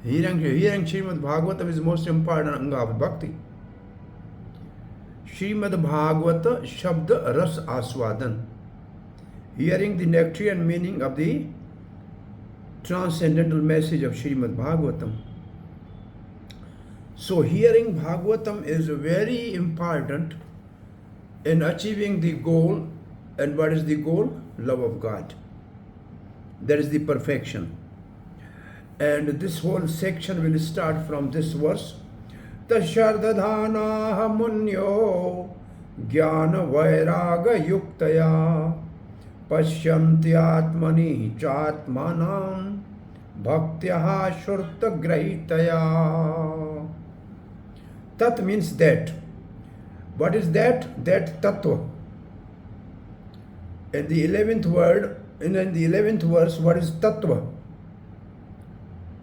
Hearing Srimad Bhagavatam is the most important anga of bhakti. Srimad Bhagavata Shabda Ras Aswadan. Hearing the nectarian meaning of the transcendental message of Srimad Bhagavatam. So hearing Bhagavatam is very important in achieving the goal. And what is the goal? Love of God. That is the perfection. And this whole section will start from this verse. Tashardadhanaha munyo jnana vairaga yuktaya pashyanti atmani chatmanam bhaktyaha shurta grahitaya. Tat means that. What is that? That tattva. In the 11th word, in the 11th verse, what is tattva?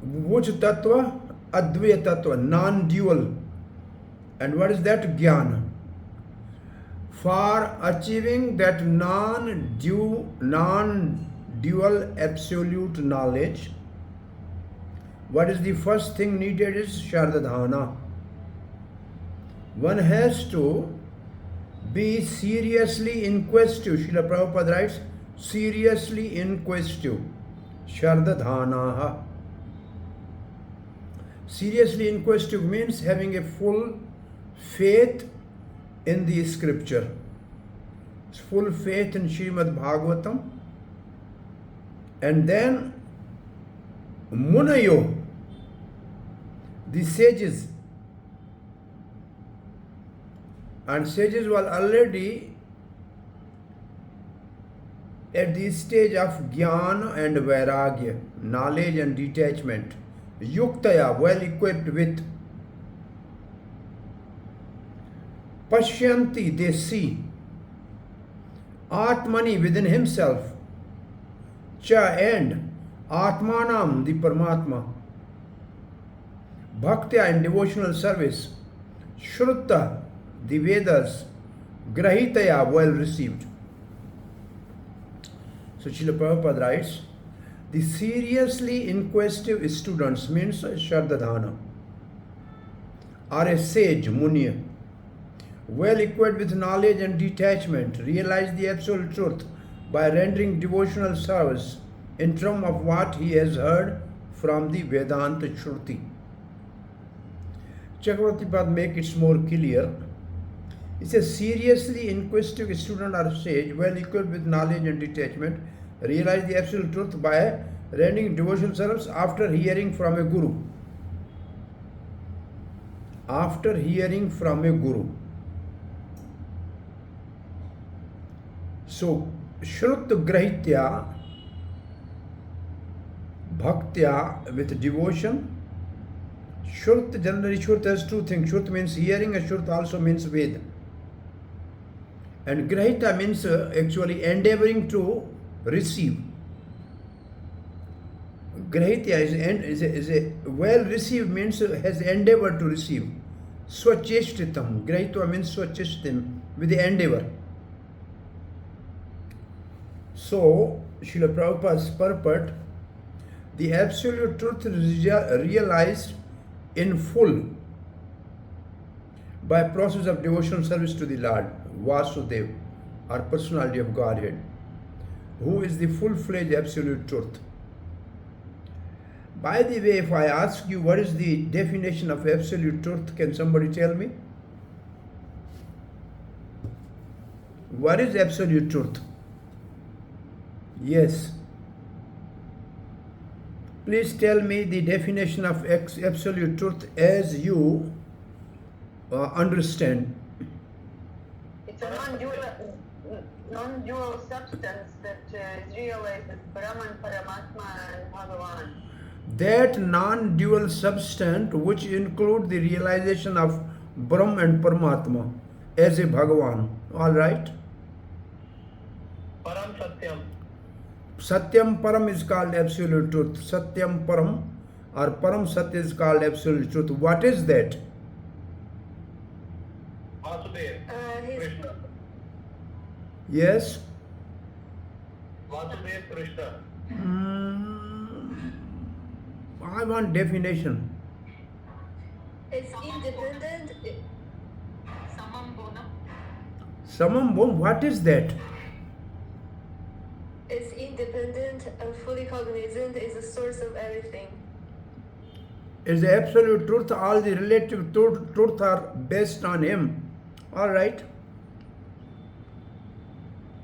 Which tattva? Advaya tattva, non-dual. And what is that? Jnana. For achieving that non-dual absolute knowledge, what is the first thing needed is Shardadhana. One has to be seriously inquisitive. Srila Prabhupada writes, seriously inquisitive. Shardadhanaha. Seriously inquisitive means having a full faith in the scripture. Full faith in Srimad Bhagavatam. And then Munayo, the sages. And sages were already at the stage of Jnana and Vairagya, knowledge and detachment. Yuktaya, well equipped with. Pashyanti, they see. Atmani, within himself. Cha, and. Atmanam, the Paramatma. Bhaktya, in devotional service. Shruta, the Vedas. Grahitaya, well received. So Srila Prabhupada writes, the seriously inquisitive students means Shardadhana, are a sage, Munya, well equipped with knowledge and detachment, realize the absolute truth by rendering devotional service in terms of what he has heard from the Vedanta Shruti. Chakravarti Pad make it more clear. It says, seriously inquisitive student or sage, well equipped with knowledge and detachment, realize the absolute truth by rendering devotional service after hearing from a guru. After hearing from a guru. So, Shrut Grahitya, Bhaktya with devotion. Shrut, generally Shrut has two things. Shrut means hearing, and Shrut also means Ved. And Grahita means actually endeavoring to receive. Grahitya is a well received means has endeavored to receive. Swacheshtitam. Grahitya means swacheshtitam, with the endeavor. So, Srila Prabhupada's purport, the absolute truth is realized in full by process of devotional service to the Lord, Vasudev, or personality of Godhead, who is the full-fledged absolute truth. By the way, if I ask you what is the definition of absolute truth, can somebody tell me? What is absolute truth? Yes. Please tell me the definition of absolute truth as you understand. It's a non-dual substance that is realized as Brahman, Paramatma, and Bhagavan. That non-dual substance which include the realization of Brahm and Paramatma as a Bhagavan. All right? Param Satyam. Satyam Param is called absolute truth. Satyam Param or Param Satya is called absolute truth. What is that? Vasudev. Krishna. Yes? Vasudev Krishna. I want definition. It's independent. Samam Bom, what is that? It's independent and fully cognizant. Is the source of everything. Is the absolute truth. All the relative truth are based on him. All right.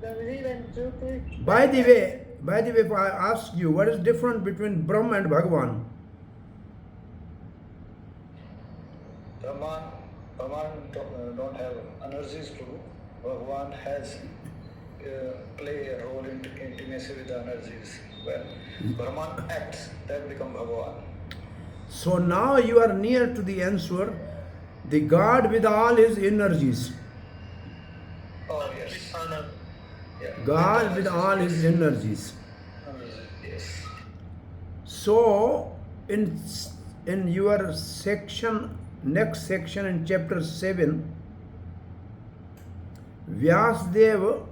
The real and truth is. By the way, if I ask you, what is different between Brahma and Bhagavan? Brahman don't have energies to. Bhagavan has play a role in intimacy with the energies. When Brahman acts, that become Bhagavan. So now you are near to the answer. The God with all his energies. Oh yes. Yeah. God with all his energies. Yes. So in your section, next section in chapter 7, Vyasadeva,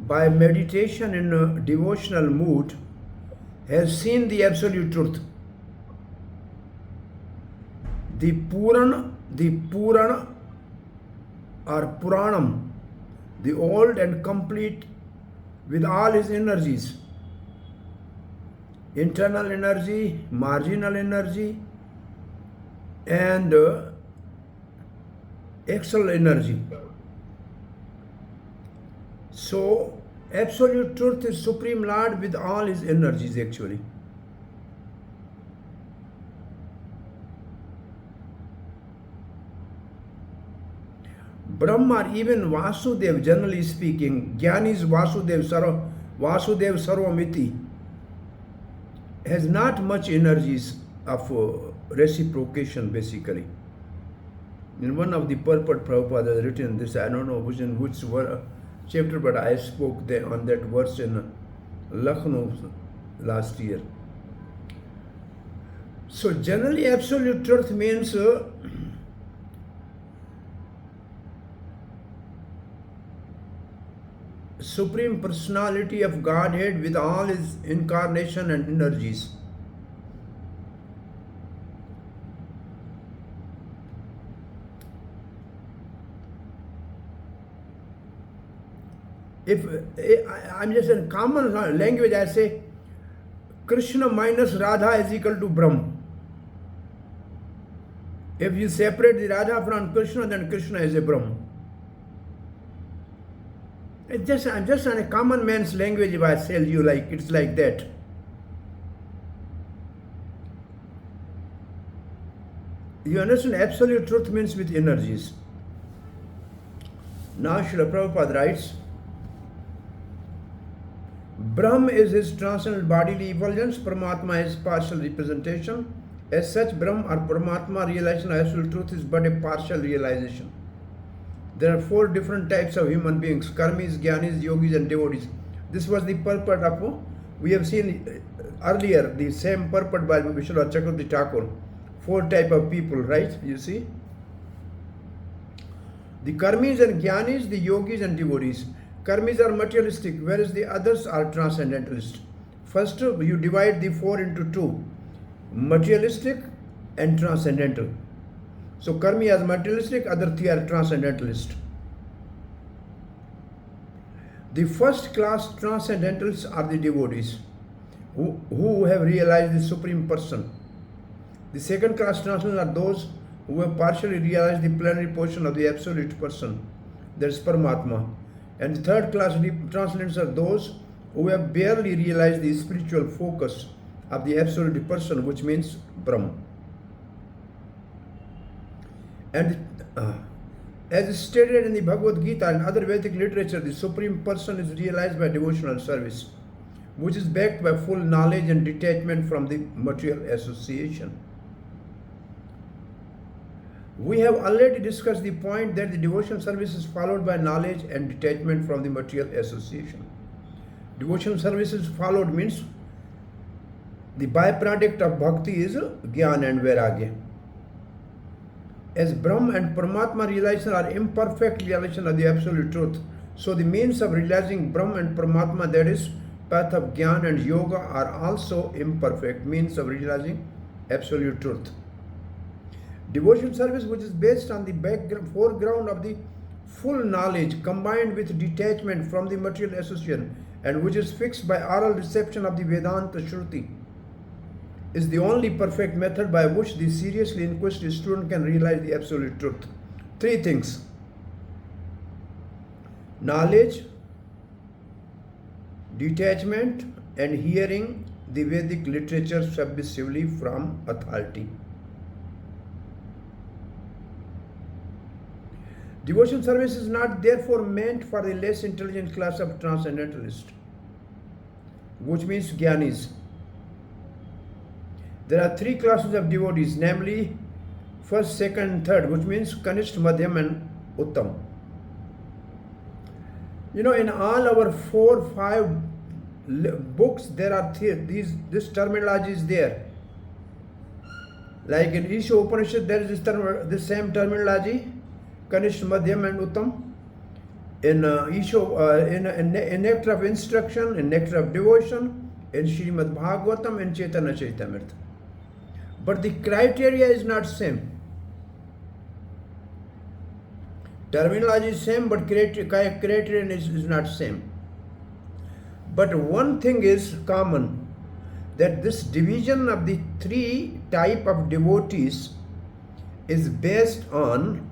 by meditation in a devotional mood, has seen the absolute truth. The Purana or Puranam, the old and complete with all his energies, internal energy, marginal energy, and external energy. So, absolute truth is Supreme Lord with all his energies actually. Brahma, even Vasudev, generally speaking, Jnanis Vasudev Sarvamiti, has not much energies of reciprocation basically. In one of the purport Prabhupada has written this, I don't know in which chapter, but I spoke there on that verse in Lucknow last year. So generally absolute truth means Supreme Personality of Godhead with all his incarnation and energies. If I'm just in common language, I say Krishna minus Radha is equal to Brahma. If you separate the Radha from Krishna, then Krishna is a Brahma. I'm just on a common man's language. If I tell you like it's like that. You understand? Absolute truth means with energies. Now Srila Prabhupada writes, Brahm is his transcendental bodily effulgence, Paramatma is partial representation. As such, Brahm or Paramatma realization of absolute truth is but a partial realization. There are 4 different types of human beings: karmis, jnanis, yogis and devotees. This was the purport of, we have seen earlier, the same purport by Vishwanath Chakravarti Thakur. 4 type of people, right? You see? The karmis and jnanis, the yogis and devotees. Karmis are materialistic, whereas the others are transcendentalist. First, you divide the 4 into 2, materialistic and transcendental. So karmi is materialistic, other 3 are transcendentalist. The first class transcendentals are the devotees who have realized the Supreme Person. The second class transcendentals are those who have partially realized the plenary portion of the Absolute Person, that is Paramatma. And the third class transcendentals are those who have barely realized the spiritual focus of the Absolute Person, which means Brahma. And as stated in the Bhagavad Gita and other Vedic literature, the Supreme Person is realized by devotional service, which is backed by full knowledge and detachment from the material association. We have already discussed the point that the devotional service is followed by knowledge and detachment from the material association. Devotional service is followed means the byproduct of bhakti is Jnana and Vairagya. As Brahma and Paramatma realization are imperfect realization of the absolute truth, so the means of realizing Brahma and Paramatma, that is path of Jnana and Yoga are also imperfect means of realizing absolute truth. Devotion service, which is based on the foreground of the full knowledge combined with detachment from the material association, and which is fixed by oral reception of the Vedanta Shruti, is the only perfect method by which the seriously inquisitive student can realize the absolute truth. Three things: knowledge, detachment, and hearing the Vedic literature submissively from authority. Devotion service is not therefore meant for the less intelligent class of transcendentalists, which means Jnanis. There are three classes of devotees, namely first, second, and third, which means Kanishta, Madhyam, and Uttam. You know, in all our 4-5 books, there are this terminology is there. Like in Isha Upanishad, there is this same terminology, Kanishta, Madhyam, and Uttam. In in Nectar of Instruction, in Nectar of Devotion, in Srimada Bhagvatam, and Chaitanya Charitamrita. But the criteria is not same. Terminology is same, but criterion is not same. But one thing is common, that this division of the three type of devotees is based on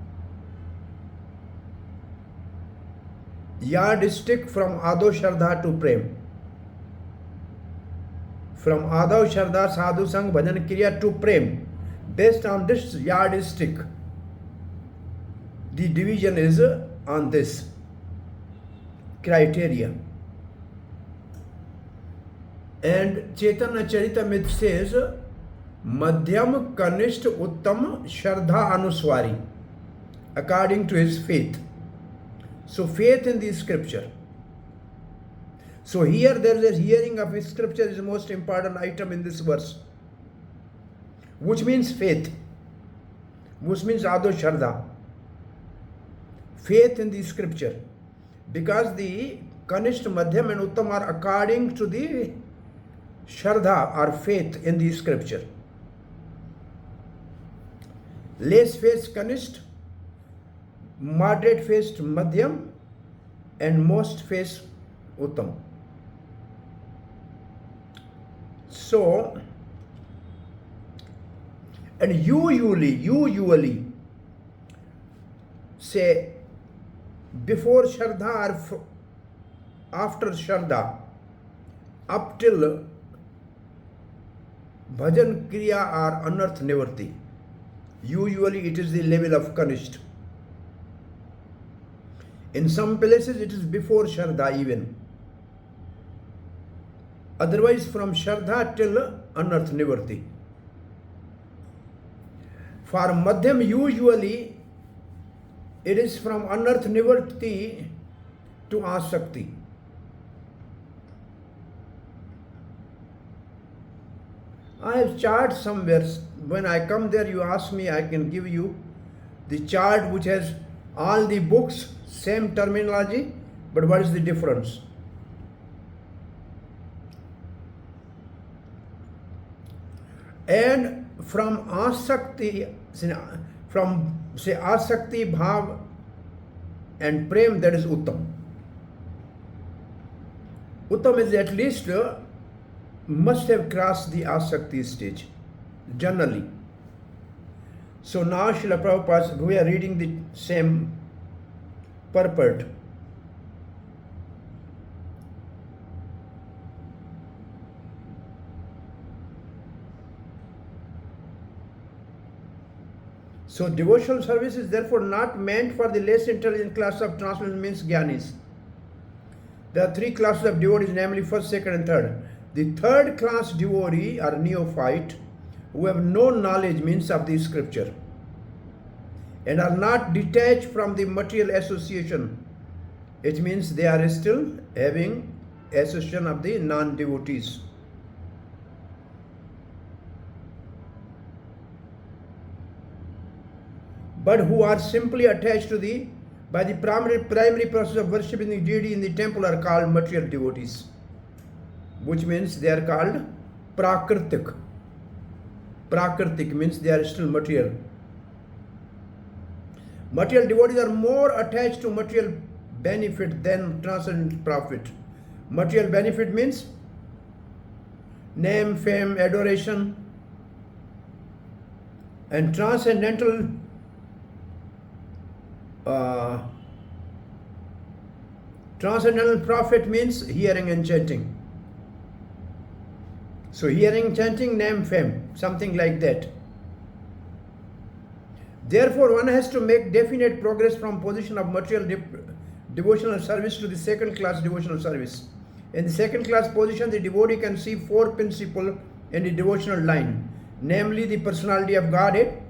yardstick from Ado Shraddha to Prem. From Ado Shraddha, Sadhu Sang, Bhajan Kriya to Prem. Based on this yardstick, the division is on this criteria. And Chaitanya Charitamrita says, Madhyam, Kanishta, Uttam, Shraddha, Anuswari, according to his faith. So faith in the scripture. So here there is a hearing of his scripture is the most important item in this verse, which means faith, which means Ado Shraddha. Faith in the scripture, because the Kanishta, Madhyam, and Uttam are according to the Shraddha or faith in the scripture. Less faith Kanishta, moderate faith Madhyam, and most faith Uttam. So, and usually say before Shraddha or after Shraddha, up till Bhajan Kriya or Anarth Nivarti, usually it is the level of Kanishta. In some places it is before Shraddha even. Otherwise from Shraddha till Anarth Nivarti. For Madhyam usually it is from Anarth Nivarti to Asakti. I have chart somewhere. When I come there, you ask me, I can give you the chart which has all the books, same terminology, but what is the difference? And from Asakti, from say Asakti, Bhav, and Prem, that is Uttam. Uttam is at least must have crossed the Asakti stage, generally. So now Srila Prabhupada, we are reading the same purport. So devotional service is therefore not meant for the less intelligent class of transcendental means Jnanis. There are three classes of devotees, namely first, second, and third. The third class devotee are neophyte, who have no knowledge means of the scripture and are not detached from the material association. It means they are still having association of the non-devotees. But who are simply attached to the by the primary process of worshipping the deity in the temple are called material devotees. which means they are called prakritik. Prakritik means they are still material. Material devotees are more attached to material benefit than transcendental profit. Material benefit means name, fame, adoration, and transcendental profit means hearing and chanting. So hearing, chanting, name, fame, something like that. Therefore, one has to make definite progress from position of material devotional service to the second class devotional service. In the second class position, the devotee can see four principles in the devotional line, namely the personality of Godhead,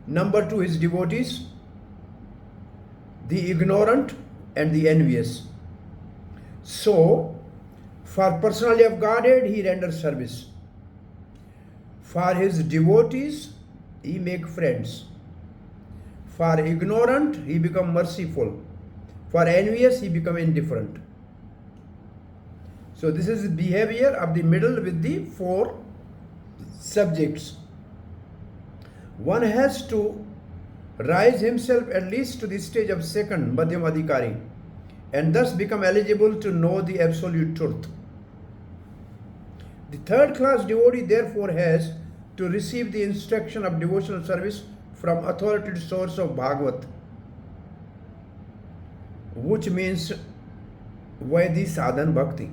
number two, his devotees, the ignorant, and the envious. So, for personality of Godhead, he renders service. For his devotees, he make friends. For ignorant, he become merciful. For envious, he become indifferent. So this is the behavior of the middle with the four subjects. One has to rise himself at least to the stage of second Madhyam Adhikari and thus become eligible to know the absolute truth. The third class devotee therefore has to receive the instruction of devotional service from authoritative source of Bhagavat, which means Vaidhi Sadhan Bhakti.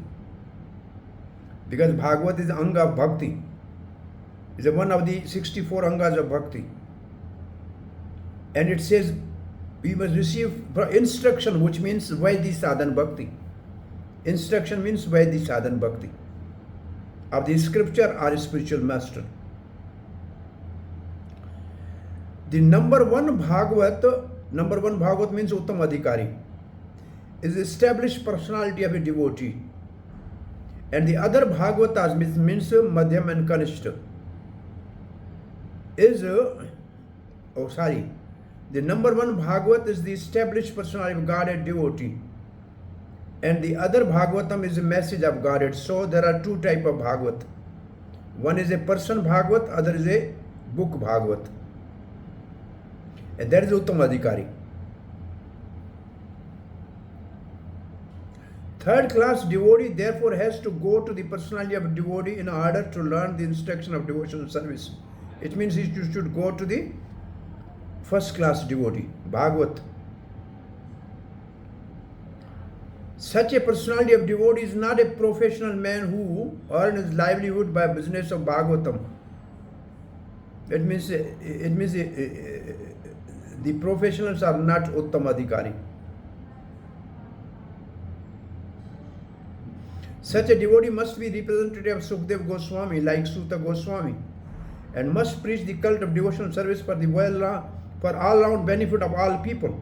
Because Bhagavat is Anga of Bhakti. It's one of the 64 Angas of Bhakti. And it says we must receive instruction, which means Vaidhi Sadhan Bhakti. Instruction means Vaidhi Sadhan Bhakti of the scripture or spiritual master. The number one Bhagavat means Uttam Adhikari, is established personality of a devotee. And the other Bhagavatas means Madhyam and Kanishta. The number one Bhagavat is the established personality of Godhead devotee. And the other Bhagavatam is a message of Godhead. So there are two types of Bhagavat. One is a person Bhagavat, other is a book Bhagavat. And that is Uttam Adhikari. Third class devotee therefore has to go to the personality of a devotee in order to learn the instruction of devotional service. It means he should go to the first class devotee, Bhagavat. Such a personality of devotee is not a professional man who earns his livelihood by business of Bhagavatam. It means the professionals are not Uttam Adhikari. Such a devotee must be representative of Sukdev Goswami, like Suta Goswami, and must preach the cult of devotional service for all-round benefit of all people.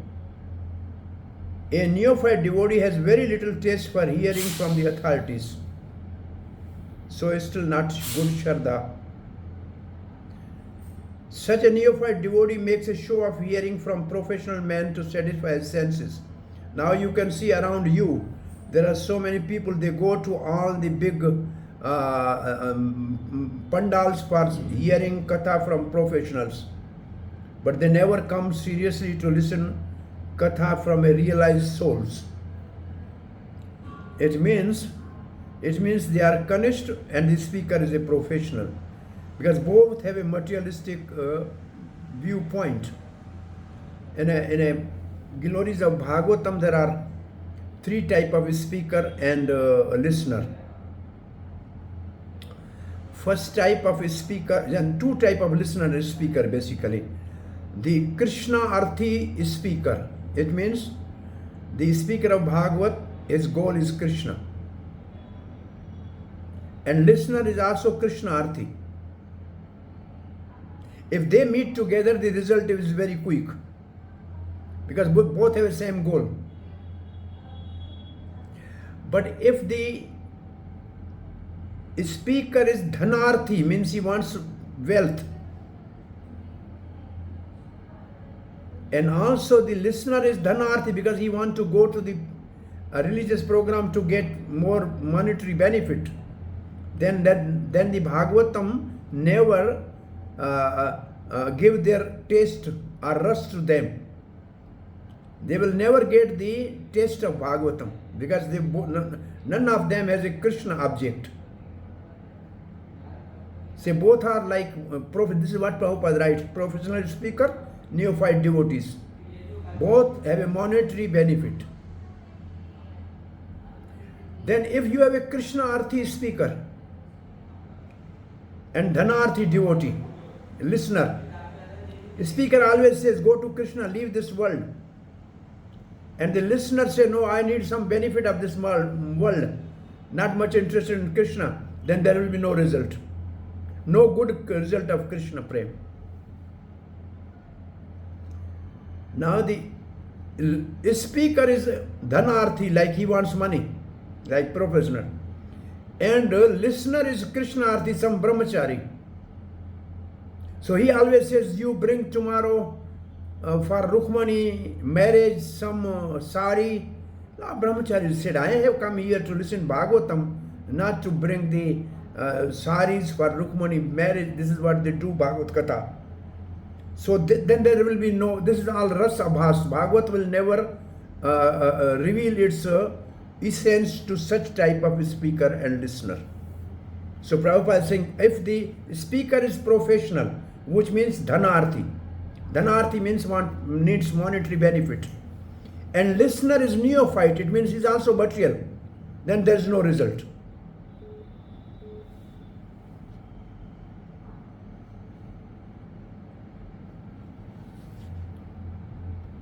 A neophyte devotee has very little taste for hearing from the authorities, so it's still not good Shraddha. Such a neophyte devotee makes a show of hearing from professional men to satisfy his senses. Now you can see around you, there are so many people, they go to all the big pandals for hearing katha from professionals. But they never come seriously to listen katha from a realized souls. It means they are kanishta and the speaker is a professional. Because both have a materialistic viewpoint. In a glories of Bhagavatam, there are three types of speaker and listener. First type of speaker, and two types of listener and speaker basically. The Krishna Arthi speaker. It means the speaker of Bhagavat, his goal is Krishna. And listener is also Krishna Arthi. If they meet together, the result is very quick. Because both have the same goal. But if the speaker is dhanarthi, means he wants wealth, and also the listener is dhanarthi because he wants to go to the a religious program to get more monetary benefit, then the Bhagavatam never give their taste or rust to them. They will never get the taste of Bhagavatam because none of them has a Krishna object. Say both are like this is what Prabhupada writes: professional speaker, neophyte devotees. Both have a monetary benefit. Then if you have a Krishna Arthi speaker and Dhanarthi devotee, listener, the speaker always says, go to Krishna, leave this world. And the listener say, no, I need some benefit of this world, not much interested in Krishna, then there will be no result. No good result of Krishna Prem. Now the speaker is Dhanarthi, like he wants money, like professional. And listener is Krishna Arthi, some brahmachari. So he always says, you bring tomorrow for Rukmani marriage some sari. Now brahmachari said, I have come here to listen Bhagavatam, not to bring the saris for Rukmani marriage. This is what they do, Bhagavad Katha. So then there will be no, this is all ras abhas. Bhagavat will never reveal its essence to such type of speaker and listener. So Prabhupada is saying, if the speaker is professional, which means Dhanarthi. Dhanarthi means needs monetary benefit. And listener is neophyte, it means he is also material. Then there is no result.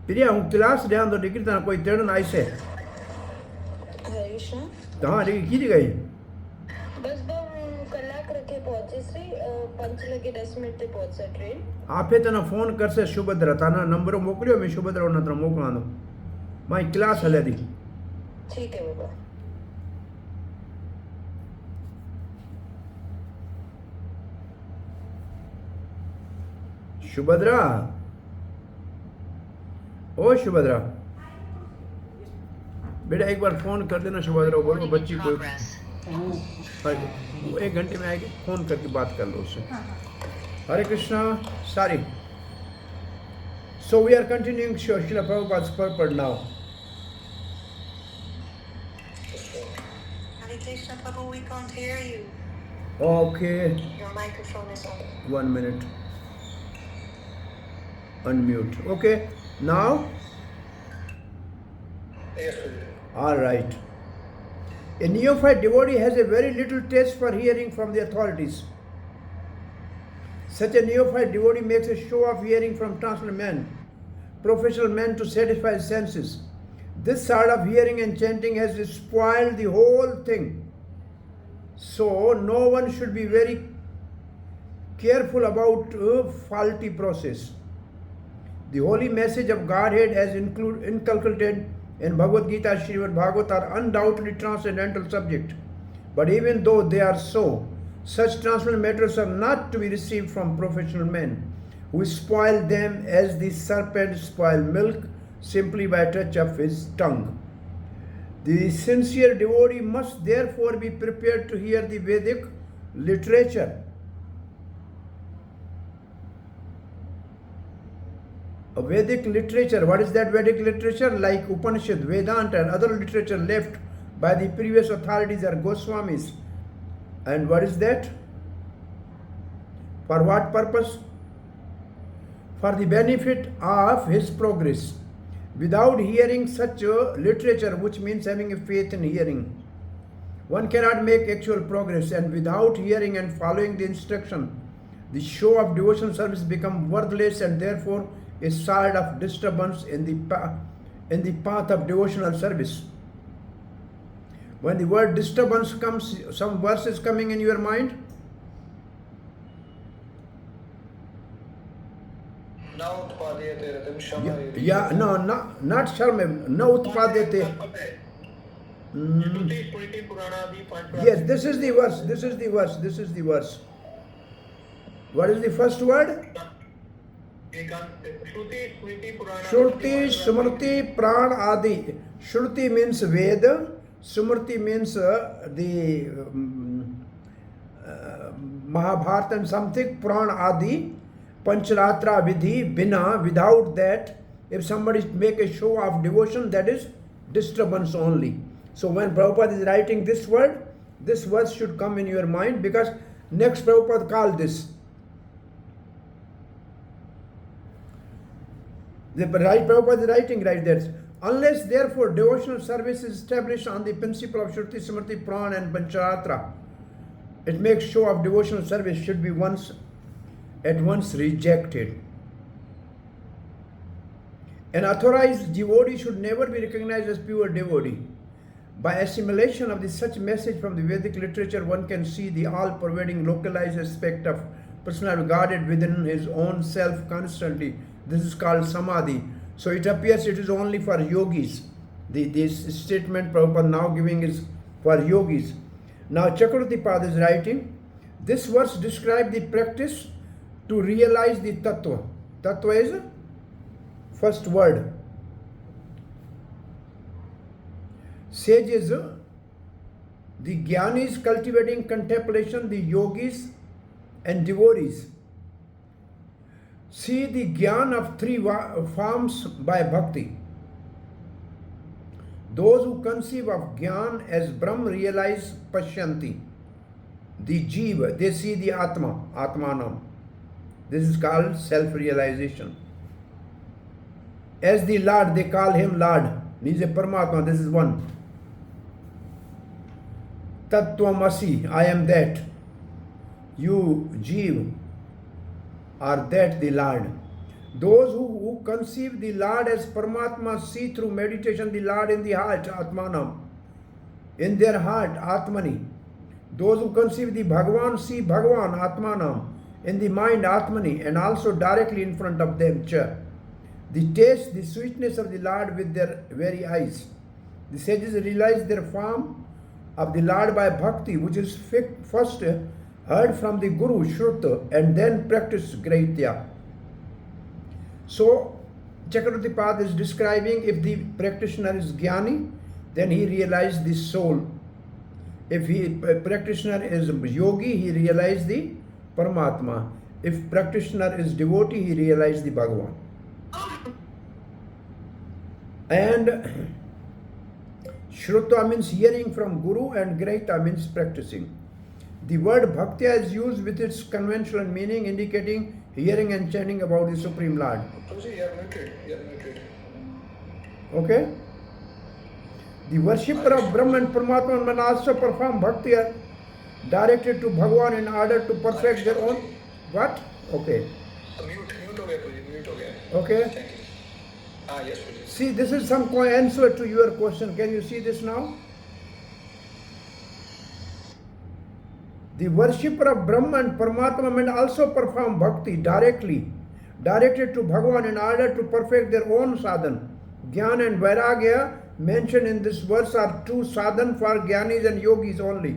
प्रिया हूँ class ध्यान दो degree तना कोई तेरन आई से कहाँ degree की गई बस दो कलाक रखे पहुंचे श्री 5 लगे 10 मिनट ते पहुंचा ट्रेन आपे तना फोन कर से शुभद्रा तना नंबर मोकलियो मैं शुभद्रा उन तना मोकला दो माई क्लास हले दी ठीक है बाबा शुभद्रा ओ शुभद्रा बेटा एक बार फोन कर देना शुभद्रा को बोलो बच्ची को 1 घंटे में आएगी फोन करके बात कर लो उससे Hare Krishna sorry so we are continuing Srila Prabhupada's purport now. Hare Krishna Prabhu, we can't hear you. Okay, Your microphone is on. 1 minute. Unmute. Okay, now? Yes, All right. A neophyte devotee has a very little taste for hearing from the authorities. Such a neophyte devotee makes a show of hearing from transcendental men, professional men to satisfy his senses. This sort of hearing and chanting has spoiled the whole thing. So no one should be very careful about faulty process. The holy message of Godhead as inculcated in Bhagavad Gita, Srimad Bhagavatam are undoubtedly transcendental subject. But even though they are so, such transcendental matters are not to be received from professional men who spoil them as the serpent spoils milk simply by a touch of his tongue. The sincere devotee must therefore be prepared to hear the Vedic literature. A Vedic literature, what is that Vedic literature? Like Upanishad, Vedanta and other literature left by the previous authorities or Goswamis. And what is that? For what purpose? For the benefit of his progress. Without hearing such a literature, which means having a faith in hearing, one cannot make actual progress, and without hearing and following the instruction, the show of devotional service becomes worthless and therefore a sort of disturbance in the path of devotional service. When the word disturbance comes, some verse is coming in your mind. Yeah, no, not Sharma, no Utpadete. Yes, this is the verse, this is the verse, this is the verse. What is the first word? Shruti, Smriti, Pran Adi. Shruti means Veda, Smriti means the Mahabharata and something, Purana Adi, Pancharatra Vidhi, Bina. Without that, if somebody make a show of devotion, that is disturbance only. So when Prabhupada is writing this word, this verse should come in your mind, because next Prabhupada called this. The right Prabhupada is writing right there. Unless therefore devotional service is established on the principle of Shruti, Smriti, Pran and Pancharatra, it makes show of devotional service should be at once rejected. An authorized devotee should never be recognized as pure devotee. By assimilation of such message from the Vedic literature, one can see the all-pervading localized aspect of personality guarded within his own self constantly. This is called samadhi. So it appears it is only for yogis. This statement Prabhupada now giving is for yogis. Now Chakravarti Pad is writing, this verse describes the practice to realize the tattva. Tattva is first word. Sages, the jnanis cultivating contemplation, the yogis and devotees see the jnana of three forms by bhakti. Those who conceive of jnana as Brahm realize pashyanti, the jiva, they see the atma, atmanam. This is called self-realization. As the Lord, they call him Lord, means a Paramatma, this is one. Tattvamasi, I am that. You, Jeev, are that the Lord. Those who conceive the Lord as Paramatma see through meditation the Lord in the heart, Atmanam. In their heart, Atmani. Those who conceive the Bhagavan see Bhagavan, Atmanam. In the mind, Atmani, and also directly in front of them, Cha. They taste the sweetness of the Lord with their very eyes. The sages realize their form of the Lord by bhakti, which is first heard from the Guru, Shruta, and then practice Graitya. So, Chakravarti Pad is describing if the practitioner is jnani, then he realizes the soul. If a practitioner is yogi, he realizes the Paramatma. If practitioner is devotee, he realizes the Bhagavan. And Shruta means hearing from Guru, and Graita means practicing. The word Bhaktya is used with its conventional meaning, indicating hearing and chanting about the Supreme Lord. Prabhuji, you are muted. You are muted. Okay? The worshipper of Brahma and Paramatma must also perform bhakti directed to Bhagavan in order to perfect their own. What? Okay. Mute हो गया Prabhuji, mute हो गया. Okay. Thank you. Yes, Prabhuji. See, this is some answer to your question. Can you see this now? The worshipper of Brahma and Paramatma may also perform bhakti directed to Bhagavan in order to perfect their own sadhan. Jnana and Vairagya mentioned in this verse are two sadhan for jnanis and yogis only.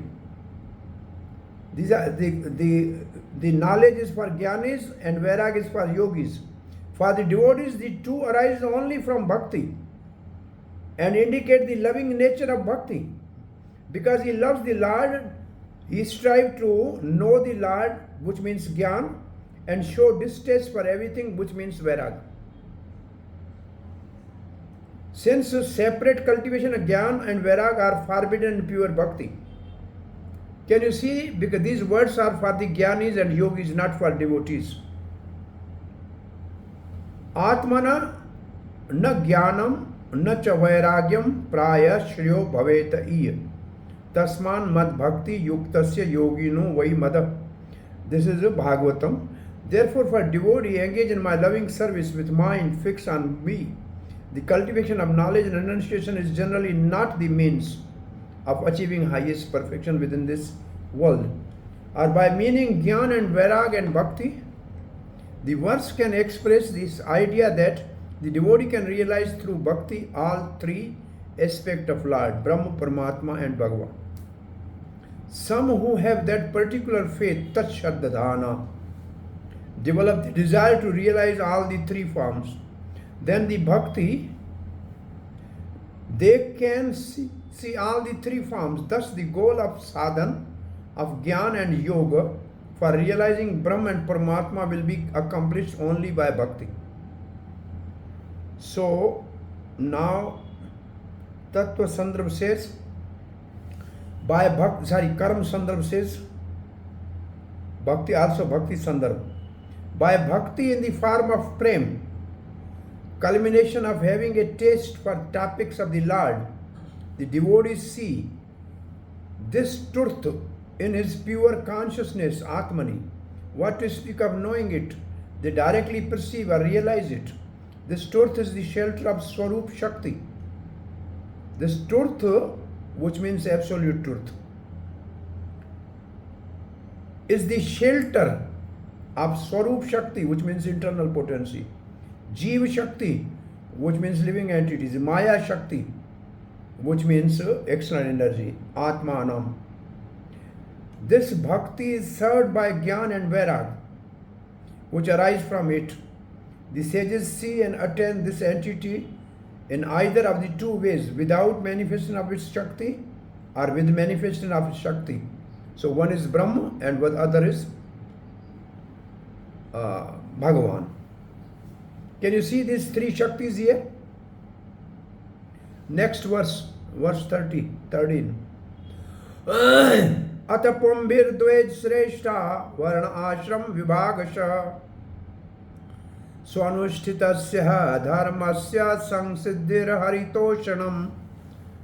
These are the knowledge is for jnanis and Vairagya is for yogis. For the devotees, the two arise only from bhakti and indicate the loving nature of bhakti. Because he loves the Lord, he strives to know the Lord, which means jnana, and show distaste for everything, which means vairagya. Since separate cultivation of jnana and vairagya are forbidden in pure bhakti. Can you see? Because these words are for the jnanis and yogis, not for devotees. Atmana na jnanam na cha vairagyam praya shriyo bhaveta iya. Tasman mad bhakti yuktasya yogino vai mada. This is a Bhagavatam. Therefore, for devotee engage in my loving service with mind fixed on me. The cultivation of knowledge and renunciation is generally not the means of achieving highest perfection within this world. Or by meaning jnana and vairagya and bhakti, the verse can express this idea that the devotee can realize through bhakti all three aspects of Lord, Brahma, Paramatma and Bhagavan. Some who have that particular faith, Tat Shraddhadhana, develop the desire to realize all the three forms. Then the bhakti they can see all the three forms. Thus, the goal of sadhana, of Gyan and Yoga for realizing Brahma and Paramatma will be accomplished only by bhakti. So, now Tattva Sandarbh says, by bhakti, Karma Sandarbh says, bhakti also bhakti Sandarbh. By bhakti in the form of prem, culmination of having a taste for topics of the Lord, the devotees see this truth in his pure consciousness, Atmani. What to speak of knowing it? They directly perceive or realize it. This truth is the shelter of Swarup Shakti. This truth, which means absolute truth, is the shelter of Swarup Shakti, which means internal potency. Jiva Shakti, which means living entities. Maya Shakti, which means external energy. Atmanam. This bhakti is served by Gyan and Vairag, which arise from it. The sages see and attain this entity in either of the two ways, without manifestation of its Shakti or with manifestation of its Shakti. So one is Brahma and the other is Bhagavan. Can you see these three Shaktis here? Next verse 13. Atapambir dvej sreshta varna ashram vibhagasha swanushthitasya dharmasya samsiddhir haritoshanam.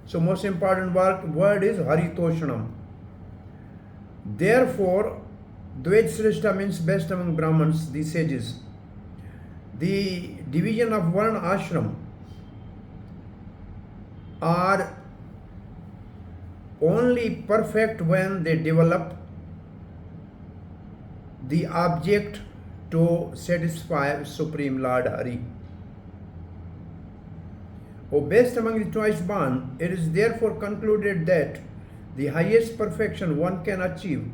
So most important word is haritoshanam. Therefore, dvej sreshta means best among Brahmins, the sages. The division of Varna ashram are only perfect when they develop the object to satisfy Supreme Lord Hari. O best among the twice born, it is therefore concluded that the highest perfection one can achieve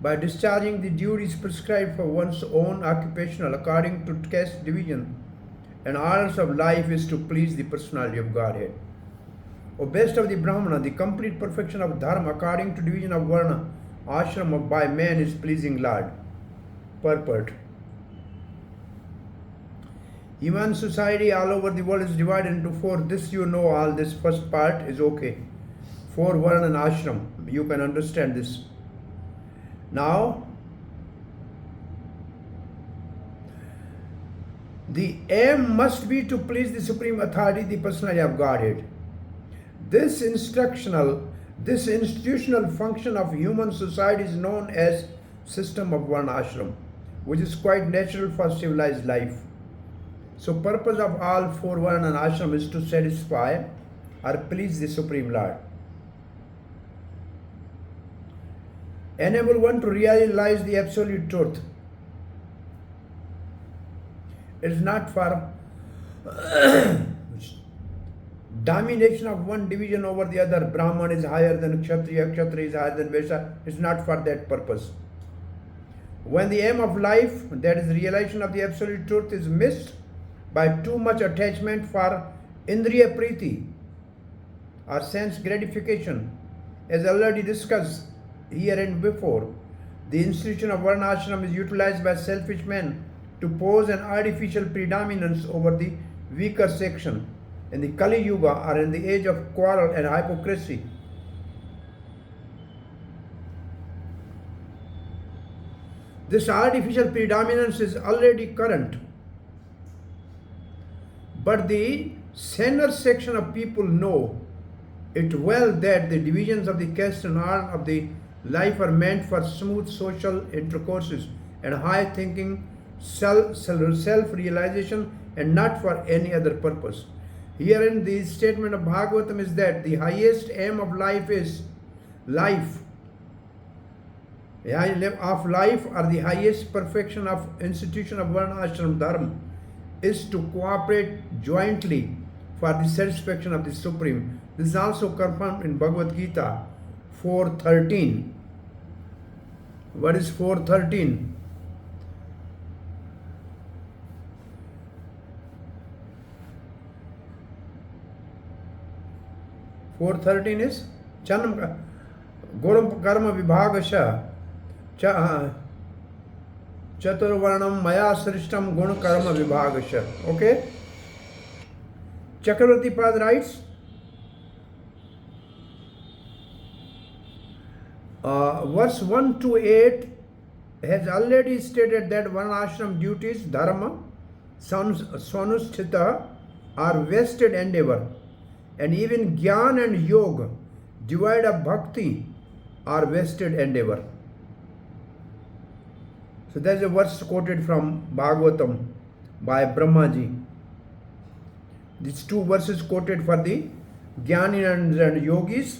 by discharging the duties prescribed for one's own occupational according to caste division and orders of life is to please the personality of Godhead. O best of the Brahmana, the complete perfection of Dharma according to division of Varna, ashram by man is pleasing Lord. Purport. Human society all over the world is divided into four. This you know all. This first part is okay. Four Varna and ashram. You can understand this. Now, the aim must be to please the Supreme Authority, the personality of Godhead. This institutional function of human society is known as system of Varna ashram, which is quite natural for civilized life. So purpose of all four Varna and ashram is to satisfy or please the Supreme Lord. Enable one to realize the absolute truth. It is not for domination of one division over the other. Brahman is higher than Kshatriya, Kshatriya is higher than Vaishya. It is not for that purpose. When the aim of life, that is realization of the absolute truth, is missed by too much attachment for Indriya Priti or sense gratification, as already discussed here and before, the institution of Varna ashram is utilized by selfish men to pose an artificial predominance over the weaker section in the Kali Yuga or in the age of quarrel and hypocrisy. This artificial predominance is already current, but the saner section of people know it well that the divisions of the caste and order of the life are meant for smooth social intercourses and high thinking, self-realization, and not for any other purpose. Herein the statement of Bhagavatam is that the highest aim of life is life. Of life, or the highest perfection of institution of Varna ashram dharma, is to cooperate jointly for the satisfaction of the Supreme. This is also confirmed in Bhagavad Gita 4:13. What is 4:13? 413 is Chanam Gurum Karma Vibhagasha Chaturvarnam Maya Srishtam Gun Karma Vibhagasha. Okay? Chakravarti Pad writes, verse 1 to 8 has already stated that one ashram duties, dharma, swanusthita, are vested endeavor, and even jnana and yoga, devoid of bhakti, are vested endeavor. So there's a verse quoted from Bhagavatam by Brahmaji. These two verses quoted for the jnani and yogis.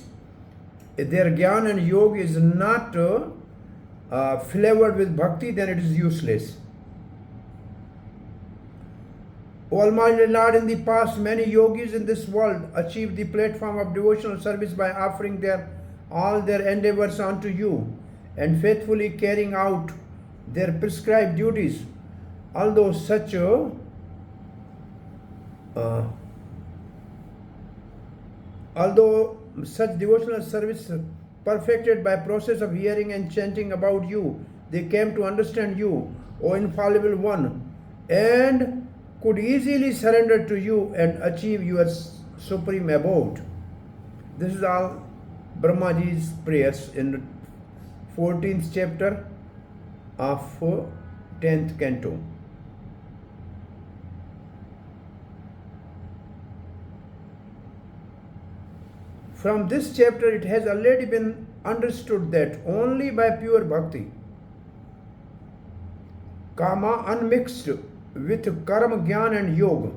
If their jnana and yoga is not flavored with bhakti, then it is useless. O Almighty Lord, in the past, many yogis in this world achieved the platform of devotional service by offering all their endeavors unto you and faithfully carrying out their prescribed duties. Although such devotional service perfected by process of hearing and chanting about you, they came to understand you, O infallible one, and could easily surrender to you and achieve your supreme abode. This is all Brahmaji's prayers in 14th chapter of 10th canto. From this chapter, it has already been understood that only by pure bhakti, kama unmixed with karma, jnana and yoga,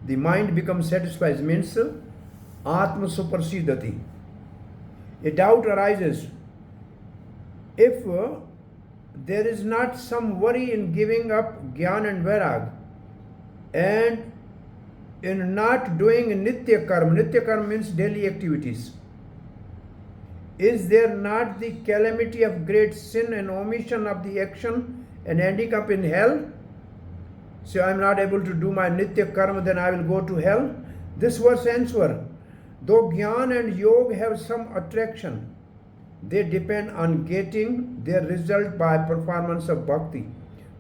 the mind becomes satisfied, means atma suprasidati. A doubt arises if there is not some worry in giving up jnana and vairag and in not doing nitya karma. Nitya karma means daily activities. Is there not the calamity of great sin and omission of the action and ending up in hell? So I am not able to do my nitya karma, then I will go to hell. This verse answer, though jnana and yoga have some attraction, they depend on getting their result by performance of bhakti.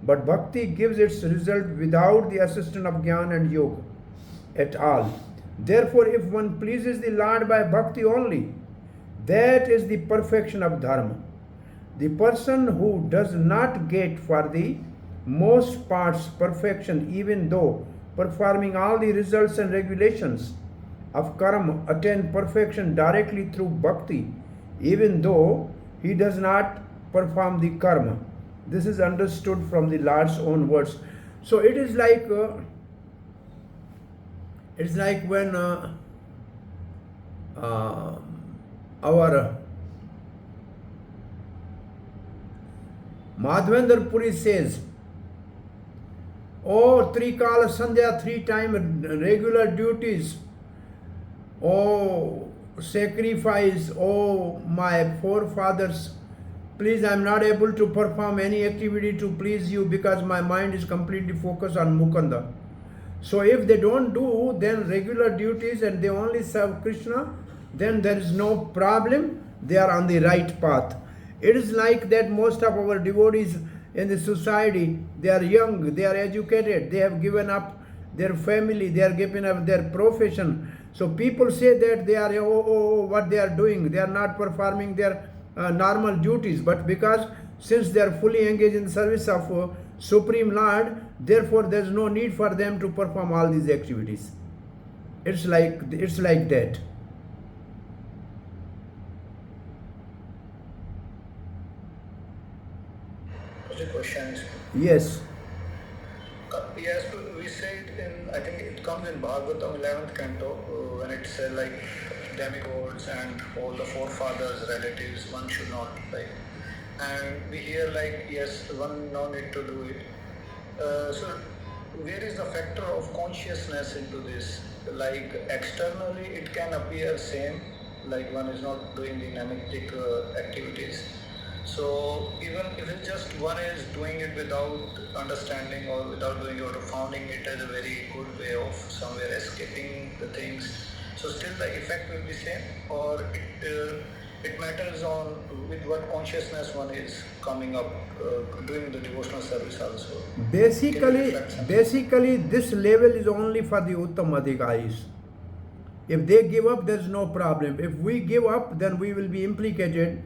But bhakti gives its result without the assistance of jnana and yoga at all. Therefore, if one pleases the Lord by bhakti only, that is the perfection of dharma. The person who does not get for the most parts perfection, even though performing all the results and regulations of karma, attain perfection directly through bhakti, even though he does not perform the karma. This is understood from the Lord's own words. So it is like when our Madhavendra Puri says, oh, Trikala Sandhya, 3 time regular duties, oh, sacrifice, oh, my forefathers, please, I am not able to perform any activity to please you because my mind is completely focused on Mukunda. So if they don't do then regular duties and they only serve Krishna, then there is no problem, they are on the right path. It is like that most of our devotees in the society, they are young, they are educated, they have given up their family, they are given up their profession. So people say that they are, what they are doing, they are not performing their normal duties, but because since they are fully engaged in the service of Supreme Lord, therefore there is no need for them to perform all these activities. It's like that. The questions. Yes. Yes, we say it in, I think it comes in Bhagavatam 11th canto, when it says like demigods and all the forefathers, relatives, one should not, like, and we hear like, yes, one no need to do it. So where is the factor of consciousness into this? Like externally it can appear same, like one is not doing the namitic activities. So even if it's just one is doing it without understanding or without doing it or founding it as a very good way of somewhere escaping the things, So still the effect will be same, or it matters on with what consciousness one is coming up, doing the devotional service also. Can you reflect something? Basically, this level is only for the Uttam Adhikaris. If they give up, there's no problem. If we give up, then we will be implicated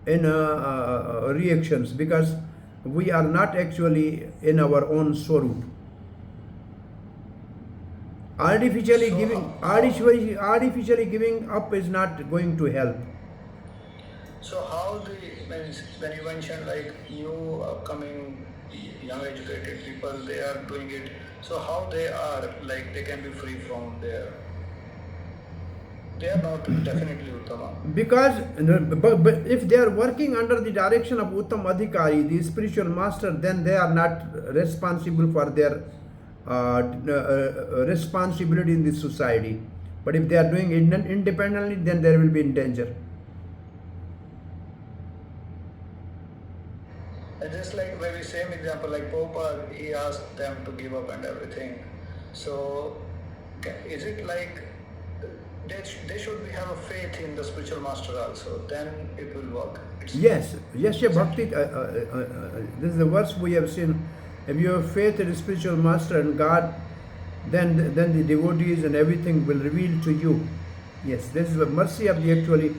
in reactions, because we are not actually in our own swarup. Artificially giving up is not going to help. So how when you mentioned like new upcoming young educated people, they are doing it. So how they are like they can be free from there? They are not definitely Uttama. Because but if they are working under the direction of Uttam Adhikari, the spiritual master, then they are not responsible for their responsibility in this society. But if they are doing it independently, then they will be in danger. And just like very same example, like Prabhupada, he asked them to give up and everything. So is it like they should have a faith in the spiritual master also, then it will work? Yes, Bhakti. This is the verse we have seen. If you have faith in the spiritual master and God, then the devotees and everything will reveal to you. Yes, this is the mercy of the actually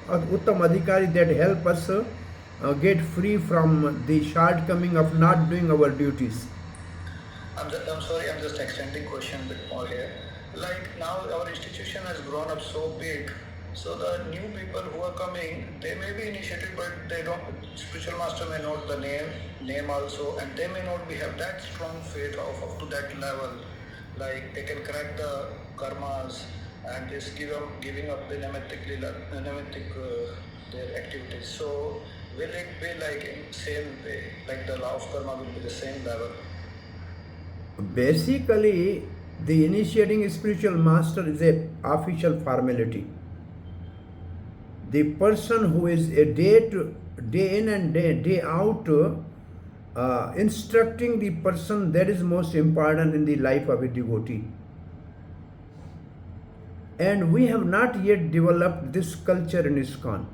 Uttam Adhikari that help us get free from the shortcoming of not doing our duties. I'm sorry, I'm just extending question a bit more here. Like now our institution has grown up so big, so the new people who are coming, they may be initiated, but they don't, spiritual master may not the name also, and they may not have that strong faith up to that level, like they can correct the karmas and just giving up the nematic their activities. So will it be like in same way, like the law of karma will be the same level? Basically, the initiating spiritual master is a official formality. The person who is a day in and day out instructing the person, that is most important in the life of a devotee. And we have not yet developed this culture in ISKCON.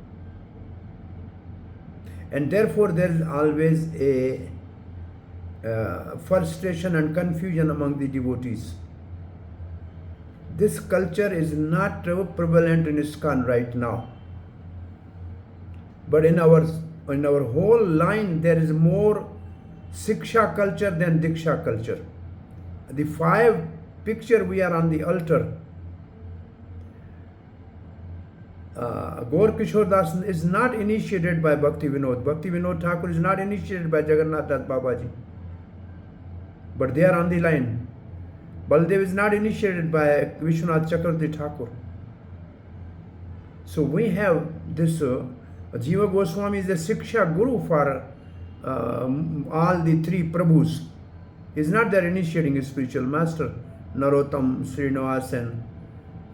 And therefore there is always a frustration and confusion among the devotees. This culture is not prevalent in ISKCON right now. But in our whole line, there is more Siksha culture than Diksha culture. The 5 picture we are on the altar. Gaur Kishore Das is not initiated by Bhakti Vinod. Bhakti Vinod Thakur is not initiated by Jagannath Das Babaji. But they are on the line. Baldev is not initiated by Vishwanath Chakravarti Thakur. So we have this Jiva Goswami is the Siksha Guru for all the 3 Prabhus. He is not their initiating spiritual master, Narottam, Srinivas and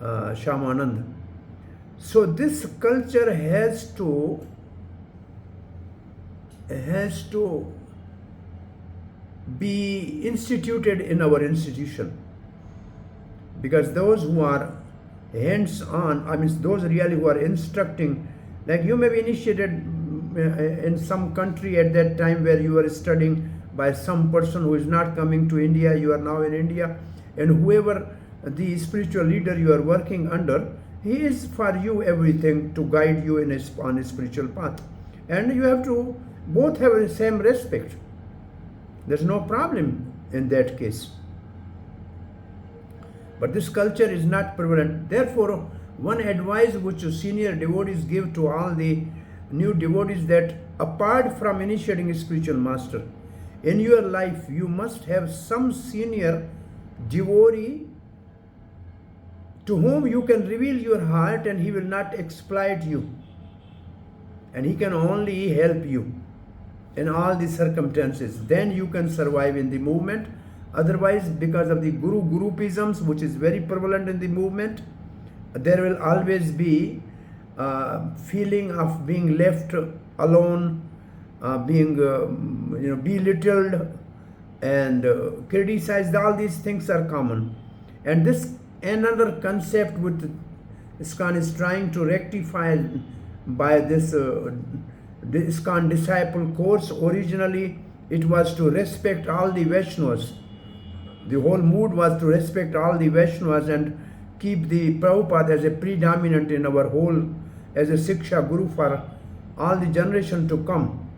Shyamanand. So this culture has to be instituted in our institution, because those who are hands-on, those really who are instructing, like you may be initiated in some country at that time where you are studying by some person who is not coming to India, you are now in India, and whoever the spiritual leader you are working under, he is for you everything to guide you on a spiritual path. And you have to both have the same respect. There's no problem in that case. But this culture is not prevalent. Therefore, one advice which senior devotees give to all the new devotees, that apart from initiating a spiritual master, in your life you must have some senior devotee to whom you can reveal your heart, and he will not exploit you, and he can only help you in all the circumstances. Then you can survive in the movement. Otherwise, because of the gurupisms, which is very prevalent in the movement, there will always be feeling of being left alone, being belittled and criticized. All these things are common, and this another concept which ISKCON is trying to rectify by this the ISKCON disciple course. Originally, it was to respect all the Vaishnavas. The whole mood was to respect all the Vaishnavas and keep the Prabhupada as a predominant in our whole, as a Siksha Guru for all the generation to come.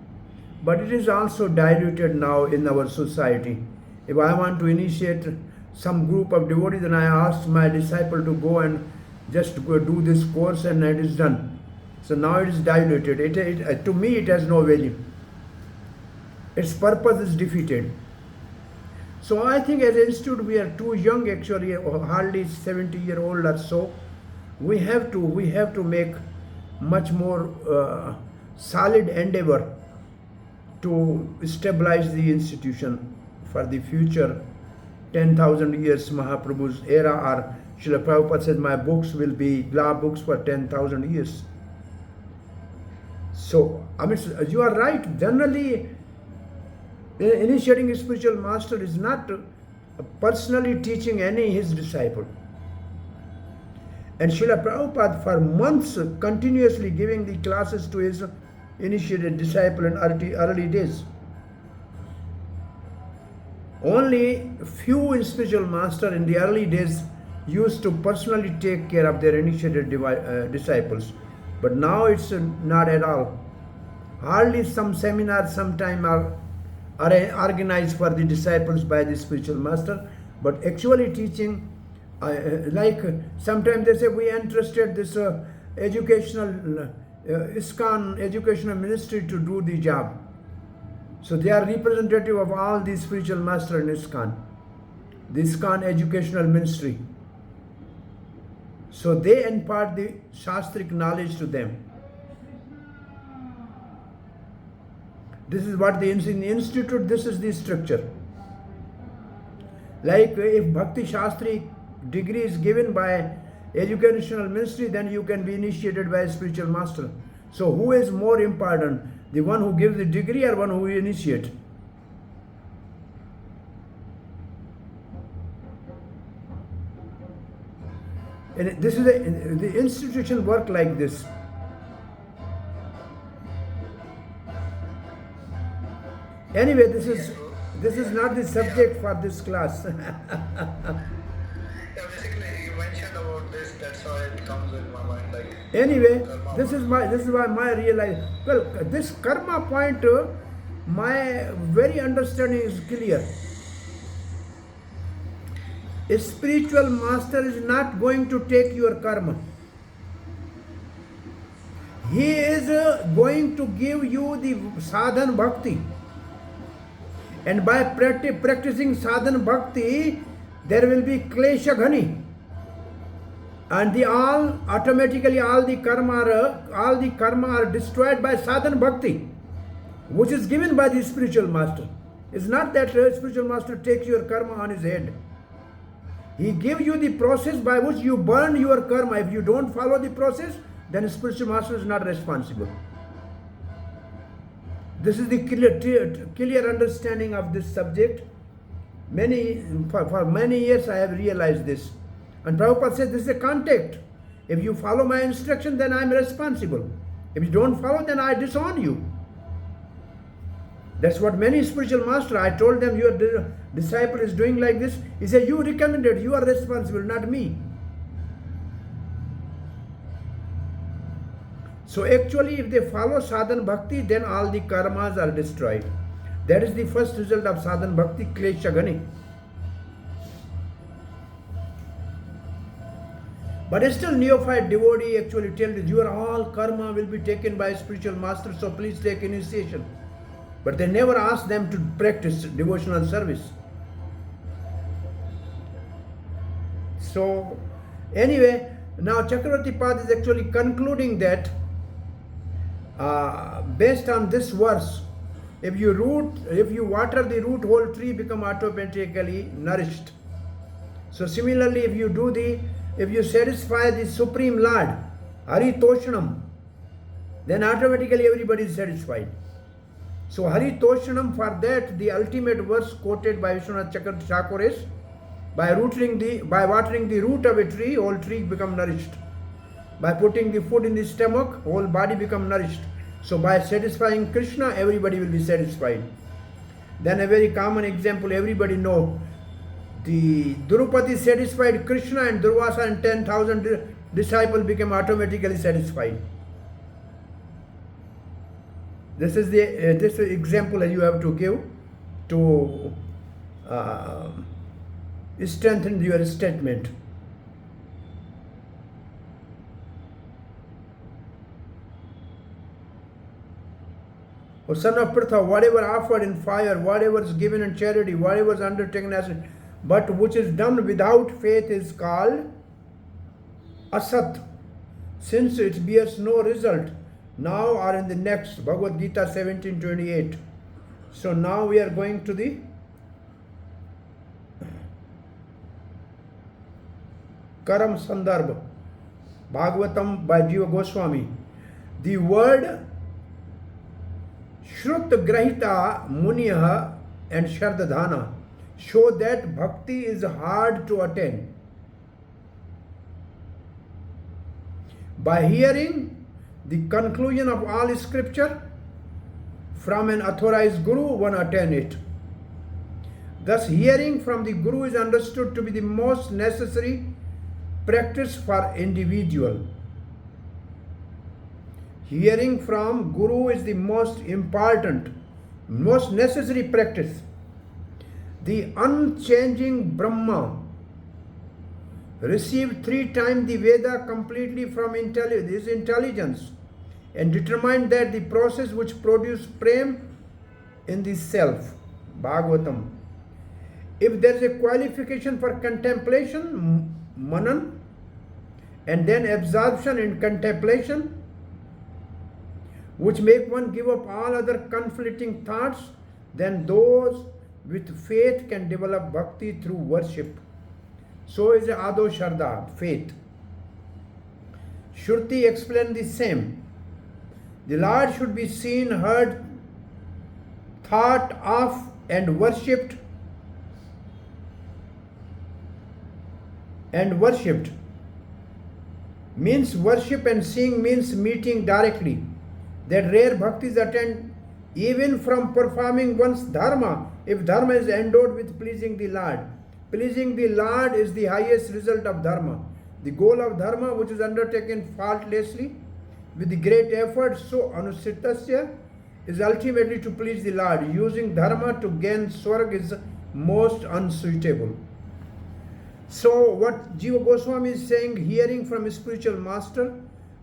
But it is also diluted now in our society. If I want to initiate some group of devotees, then I ask my disciple to go and just go do this course and it is done. So now it is diluted. To me, it has no value. Its purpose is defeated. So I think as an institute, we are too young actually, hardly 70-year-old or so. We have to make much more solid endeavor to stabilize the institution for the future 10,000 years Mahaprabhu's era, or Srila Prabhupada says my books will be law books for 10,000 years. So, I mean, you are right. Generally, initiating a spiritual master is not personally teaching any his disciple. And Srila Prabhupada for months continuously giving the classes to his initiated disciple in early days. Only few spiritual masters in the early days used to personally take care of their initiated disciples. But now it's not at all. Hardly some seminars sometime are organized for the disciples by the spiritual master, but actually teaching, like sometimes they say we entrusted this educational ISKCON educational ministry to do the job. So they are representative of all the spiritual master in ISKCON, the ISKCON educational ministry. So they impart the Shastric knowledge to them. This is what in the institute, this is the structure. Like if Bhakti Shastri degree is given by educational ministry, then you can be initiated by a spiritual master. So who is more important? The one who gives the degree or one who initiates? And this is the institution work like this. Anyway, this is not the subject for this class. Yeah, basically you mentioned about this, that's why it comes in my mind, like Anyway, karma. this is why my realize. Well, this karma point, my very understanding is clear. A spiritual master is not going to take your karma. He is going to give you the sadhan bhakti. And by practicing sadhan bhakti, there will be klesha ghani. And automatically all the karma are destroyed by sadhan bhakti, which is given by the spiritual master. It's not that spiritual master takes your karma on his head. He gives you the process by which you burn your karma. If you don't follow the process, then spiritual master is not responsible. This is the clear understanding of this subject. For many years I have realized this. And Prabhupada says this is a contact. If you follow my instruction, then I am responsible. If you don't follow, then I disown you. That's what many spiritual masters, I told them your disciple is doing like this. He said, you recommended, you are responsible, not me. So actually, if they follow sadhan bhakti, then all the karmas are destroyed. That is the first result of sadhan bhakti, klesha ghani. But still neophyte devotee actually tells you, your all karma will be taken by a spiritual master, so please take initiation. But they never ask them to practice devotional service. So anyway, now Chakravarti Pad is actually concluding that based on this verse, if you water the root, whole tree become automatically nourished. So similarly, if you satisfy the Supreme Lord, Hari Toshanam, then automatically everybody is satisfied. So Hari Toshanam, for that the ultimate verse quoted by Vishwanath Chakravarti Thakur is By watering the root of a tree, whole tree become nourished. By putting the food in the stomach, whole body become nourished. So by satisfying Krishna, everybody will be satisfied. Then a very common example, everybody know, the Drupadi satisfied Krishna and Durvasa and 10,000 disciples became automatically satisfied. This is the example that you have to give to strengthen your statement. O son of Pritha, whatever offered in fire, whatever is given in charity, whatever is undertaken as but which is done without faith is called asat, since it bears no result. Now or in the next, Bhagavad Gita 17:28. So now we are going to the Karam Sandarbha, Bhagavatam by Jiva Goswami. The word Shrut Grahita Muniya and Shardadhana show that bhakti is hard to attain. By hearing the conclusion of all scripture from an authorized guru, one attain it. Thus, hearing from the guru is understood to be the most necessary practice for individual. Hearing from guru is the most important, most necessary practice. The unchanging Brahma received 3 times the Veda completely from his intelligence and determined that the process which produced prem in the self, Bhagavatam. If there is a qualification for contemplation, manan, and then absorption in contemplation, which make one give up all other conflicting thoughts, then those with faith can develop bhakti through worship. So is Ado Sharda, faith. Shruti explained the same. The Lord should be seen, heard, thought of, and worshipped. Means worship, and seeing means meeting directly. That rare bhaktis attend even from performing one's dharma, if dharma is endowed with pleasing the Lord. Pleasing the Lord is the highest result of dharma. The goal of dharma, which is undertaken faultlessly with the great effort, so anusitasya, is ultimately to please the Lord. Using dharma to gain swarg is most unsuitable. So what Jiva Goswami is saying, hearing from a spiritual master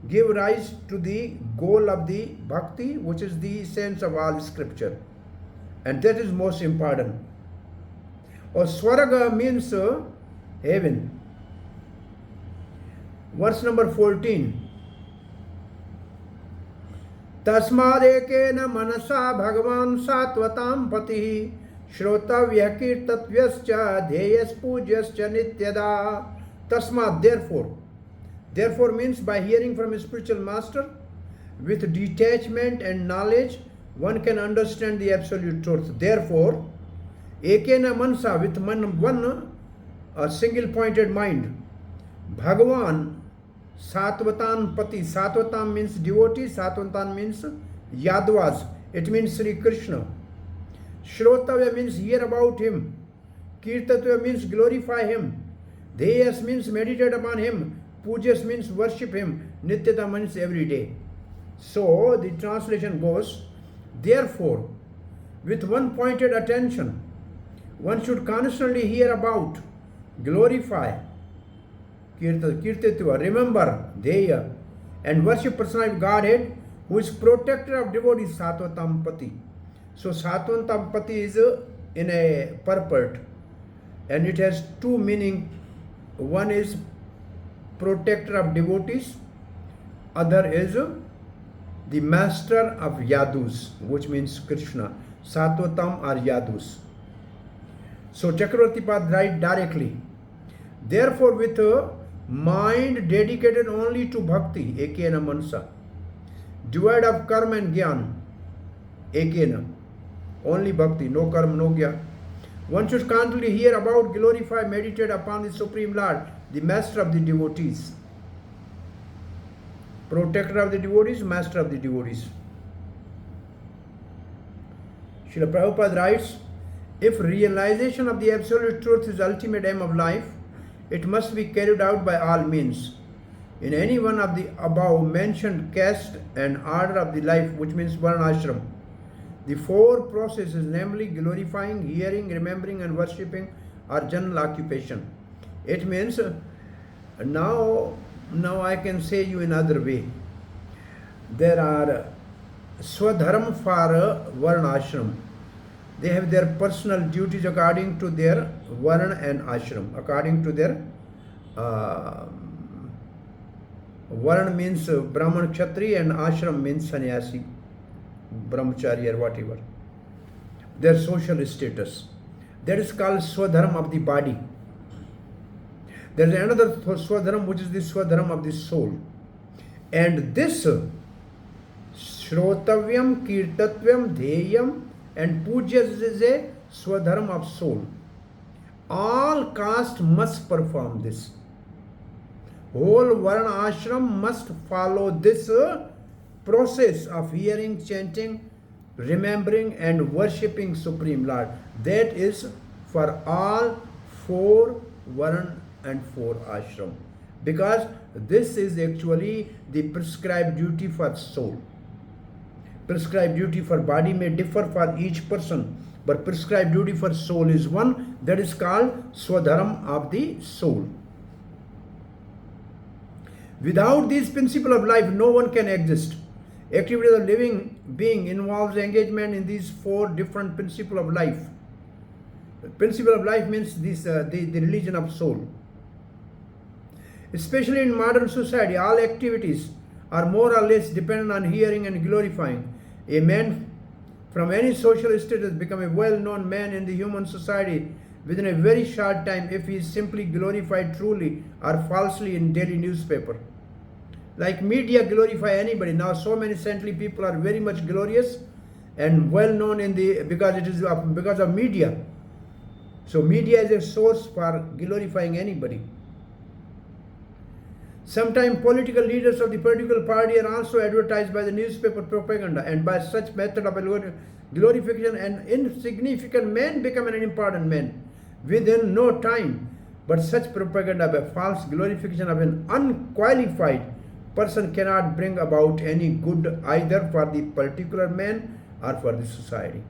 give rise to the goal of the bhakti, which is the essence of all scripture, and that is most important. Or swarga means heaven. Verse number 14. Tasmadekena manasa bhagavan satvatam patihi shrotavya kirtavyascha dheyas pujasyascha nityada. Tasmad, therefore means by hearing from a spiritual master with detachment and knowledge, one can understand the absolute truth. Therefore, ekena mansa, with one a single pointed mind, Bhagavan Satvatan Pati. Satvatam means devotee, Satvatan means Yadvas. It means Sri Krishna. Shrotavya means hear about him. Kirtatva means glorify him. Deyas means meditate upon him. Pujas means worship him. Nityata means every day. So the translation goes, therefore, with one pointed attention, one should constantly hear about, glorify, kirtatva, remember, dheya, and worship personality of Godhead, who is protector of devotees, Satvatam Pati. So Satvatam Pati is in a purport, and it has 2 meanings. One is protector of devotees, other is the master of Yadus, which means Krishna. Satvatam are Yadus. So Chakravarti Pad write directly, therefore with a mind dedicated only to bhakti, ekena mansa, devoid of karma and gyan, ekena, only bhakti, no karma, no gyan, One should constantly hear about, glorify, meditate upon the Supreme Lord, the Master of the devotees. Protector of the devotees, Master of the devotees. Srila Prabhupada writes, if realization of the absolute truth is ultimate aim of life, it must be carried out by all means. In any one of the above mentioned caste and order of the life, which means varnashram, the four processes, namely glorifying, hearing, remembering and worshipping, are general occupation. It means, now I can say you in other way. There are swadharma for varnashram. They have their personal duties according to their varna and ashram, according to their varna means Brahman Kshatri and ashram means sannyasi, brahmachari or whatever. Their social status. That is called swadharma of the body. There is another swadharma which is the swadharma of the soul. And this shrotavyam, kirtavyam, dheyam and puja is a swadharma of soul. All caste must perform this. Whole varna ashram must follow this process of hearing, chanting, remembering and worshipping Supreme Lord. That is for all four varna and four ashram. Because this is actually the prescribed duty for soul. Prescribed duty for body may differ for each person, but prescribed duty for soul is one, that is called swadharma of the soul. Without this principle of life, no one can exist. Activity of living being involves engagement in these four different principles of life. The principle of life means this, the religion of soul. Especially in modern society, all activities are more or less dependent on hearing and glorifying. A man from any social status become a well-known man in the human society within a very short time if he is simply glorified truly or falsely in daily newspaper. Like media glorify anybody. Now so many saintly people are very much glorious and well known in the because of media. So media is a source for glorifying anybody. Sometimes political leaders of the political party are also advertised by the newspaper propaganda, and by such method of glorification an insignificant man become an important man within no time. But such propaganda by false glorification of an unqualified person cannot bring about any good either for the particular man or for the society.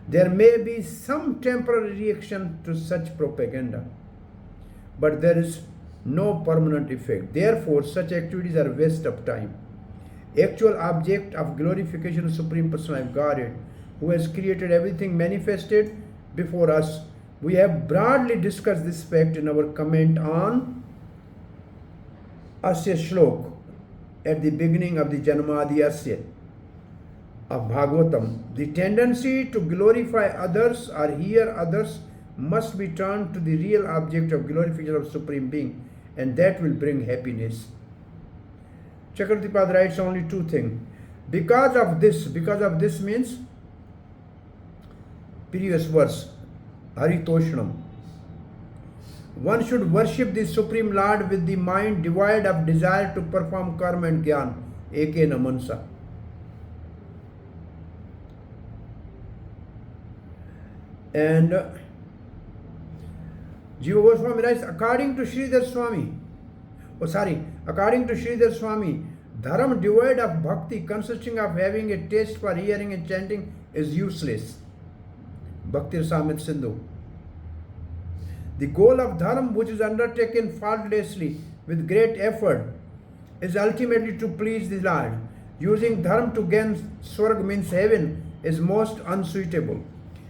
There may be some temporary reaction to such propaganda, but there is no permanent effect. Therefore, such activities are waste of time. Actual object of glorification of Supreme Personality of Godhead, who has created everything manifested before us. We have broadly discussed this fact in our comment on Asya Shlok at the beginning of the Janmadi Asya of Bhagavatam. The tendency to glorify others or hear others must be turned to the real object of glorification of Supreme Being, and that will bring happiness. Chakravartipad writes only two things. Because of this means previous verse, Haritoshnam. One should worship the Supreme Lord with the mind devoid of desire to perform karma and jnana, ekena mansa. And Jiva Goswami writes, according to Sridhar Swami, dharma devoid of bhakti, consisting of having a taste for hearing and chanting, is useless. Bhakti Rasamrita Sindhu. The goal of dharma, which is undertaken faultlessly with great effort, is ultimately to please the Lord. Using dharma to gain swarg means heaven is most unsuitable.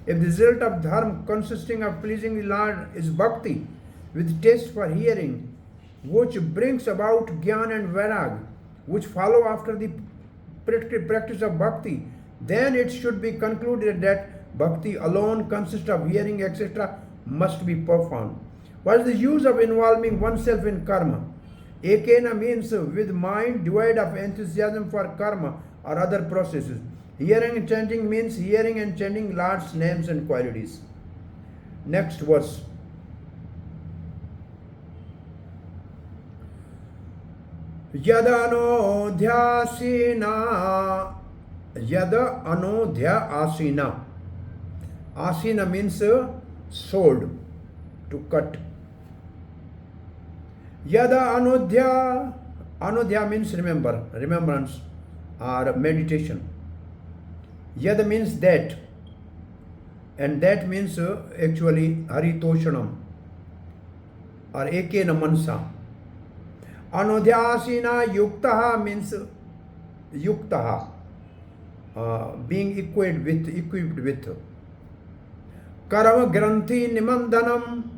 If the result of dharma consisting of pleasing the Lord is bhakti, with taste for hearing, which brings about jnana and vairag, which follow after the practice of bhakti, then it should be concluded that bhakti alone consists of hearing, etc., must be performed. What is the use of involving oneself in karma? Ekena means with mind devoid of enthusiasm for karma or other processes. Hearing and chanting means hearing and chanting Lord's names and qualities. Next verse. Yadanodhyasina. Yada anodhya asina. Asina means sword, to cut. Yada anodhya. Anodhya means remembrance or meditation. Yada means that. And that means actually haritoshanam or ekena mansa. Anodhyasina yuktaha means yuktaha, being equipped with. Karama granthi nimandanam,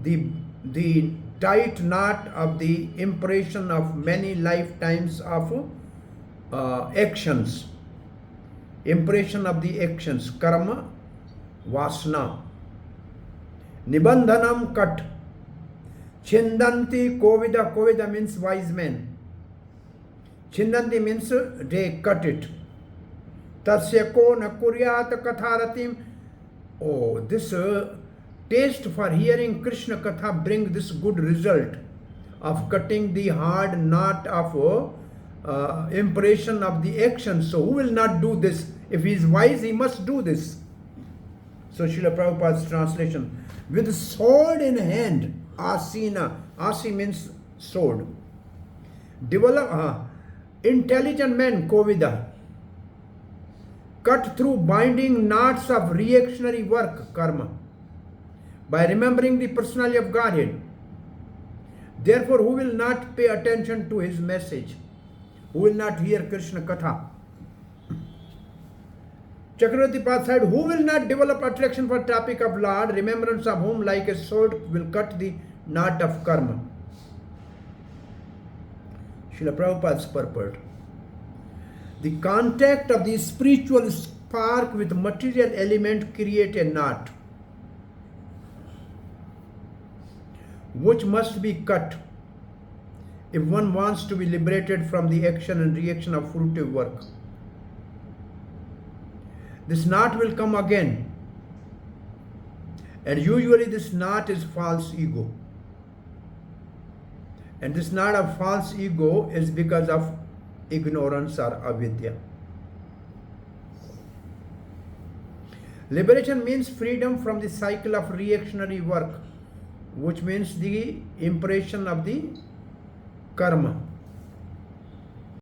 the tight knot of the impression of many lifetimes of actions. Impression of the actions, karma, vasna. Nibandhanam, cut. Chindanti kovida. Kovida means wise men. Chindanti means they cut it. Tasya ko na kuryat katharatim. Oh, this taste for hearing Krishna Katha bring this good result of cutting the hard knot of impression of the action. So who will not do this? If he is wise, he must do this. So Srila Prabhupada's translation. With sword in hand, asina. Asi means sword. Intelligent men, kovida. Cut through binding knots of reactionary work, karma, by remembering the personality of Godhead. Therefore, who will not pay attention to his message? Who will not hear Krishna Katha? Chakravarti Path said, who will not develop attraction for topic of Lord, remembrance of whom like a sword will cut the knot of karma? Srila Prabhupada's purport. The contact of the spiritual spark with material element create a knot, which must be cut if one wants to be liberated from the action and reaction of fruitive work. This knot will come again, and usually this knot is false ego. And this knot of false ego is because of ignorance or avidya. Liberation means freedom from the cycle of reactionary work, which means the impression of the karma.